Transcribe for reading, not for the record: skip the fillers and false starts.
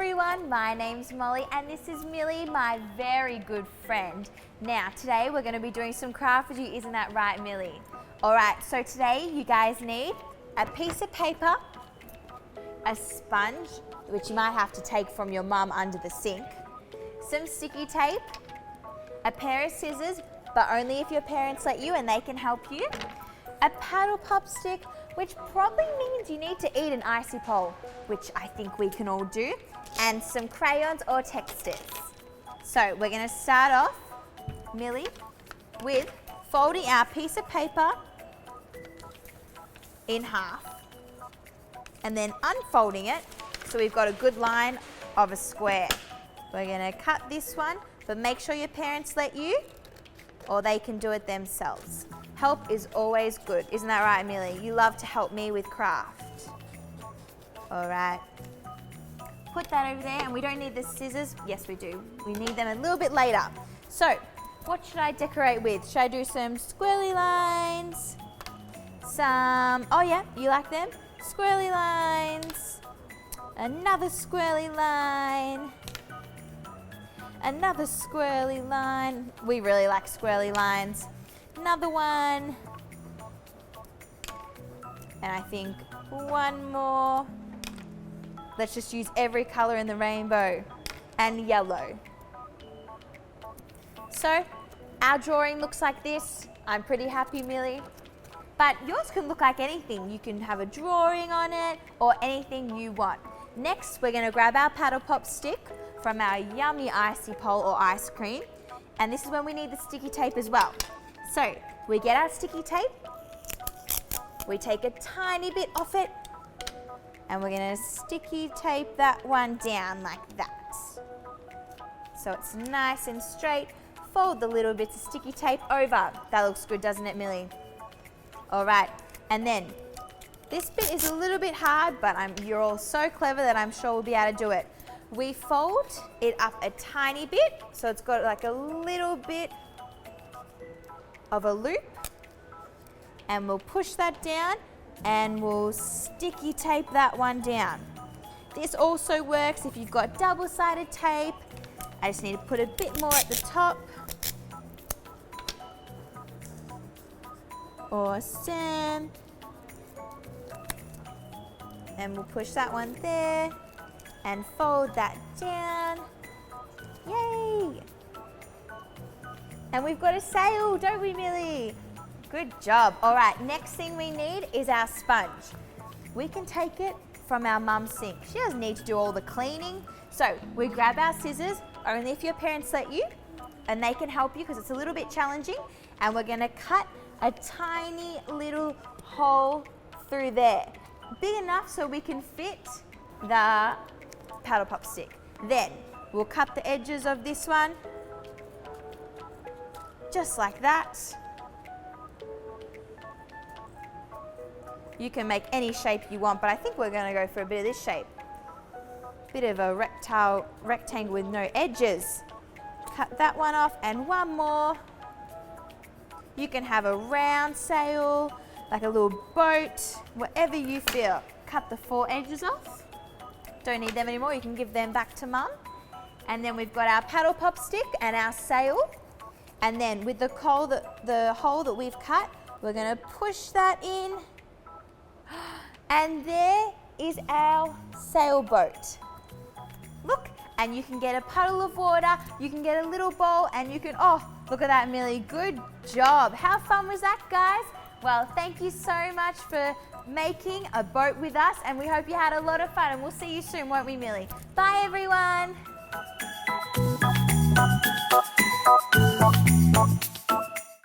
everyone, my name's Molly and this is Millie, my very good friend. Now today we're going to be doing some craft with you, isn't that right, Millie? Alright, so today you guys need a piece of paper, a sponge, which you might have to take from your mum under the sink, some sticky tape, a pair of scissors, but only if your parents let you and they can help you, a paddle pop stick, which probably means you need to eat an icy pole, which I think we can all do, and some crayons or textures. So we're going to start off, Millie, with folding our piece of paper in half and then unfolding it so we've got a good line of a square. We're going to cut this one, but make sure your parents let you or they can do it themselves. Help is always good, isn't that right, Millie? You love to help me with craft. All right, put that over there, and we don't need the scissors. Yes, we do. We need them a little bit later. So, what should I decorate with? Should I do some squirrely lines? Oh yeah, you like them? Squirrely lines. Another squirrely line. Another squirrely line. We really like squirrely lines. Another one. And I think one more. Let's just use every color in the rainbow and yellow. So our drawing looks like this. I'm pretty happy, Millie. But yours can look like anything. You can have a drawing on it or anything you want. Next, we're going to grab our paddle pop stick from our yummy icy pole or ice cream. And this is when we need the sticky tape as well. So we get our sticky tape, we take a tiny bit off it, and we're going to sticky tape that one down like that. So it's nice and straight. Fold the little bits of sticky tape over. That looks good, doesn't it, Millie? All right, and then this bit is a little bit hard, but you're all so clever that I'm sure we'll be able to do it. We fold it up a tiny bit, so it's got like a little bit of a loop, and we'll push that down and we'll sticky tape that one down. This also works if you've got double-sided tape. I just need to put a bit more at the top. Awesome. And we'll push that one there and fold that down. Yay! And we've got a sail, don't we, Millie? Good job. All right, next thing we need is our sponge. We can take it from our mum's sink. She doesn't need to do all the cleaning. So we grab our scissors, only if your parents let you, and they can help you because it's a little bit challenging. And we're gonna cut a tiny little hole through there. Big enough so we can fit the paddle pop stick. Then we'll cut the edges of this one just like that. You can make any shape you want, but I think we're going to go for a bit of this shape. Bit of a rectangle with no edges. Cut that one off and one more. You can have a round sail, like a little boat, whatever you feel. Cut the 4 edges off. Don't need them anymore, you can give them back to mum. And then we've got our paddle pop stick and our sail. And then with the hole that we've cut, we're going to push that in. And there is our sailboat. Look, and you can get a puddle of water, you can get a little bowl, and you can, oh, look at that, Millie. Good job. How fun was that, guys? Well, thank you so much for making a boat with us, and we hope you had a lot of fun, and we'll see you soon, won't we, Millie? Bye, everyone.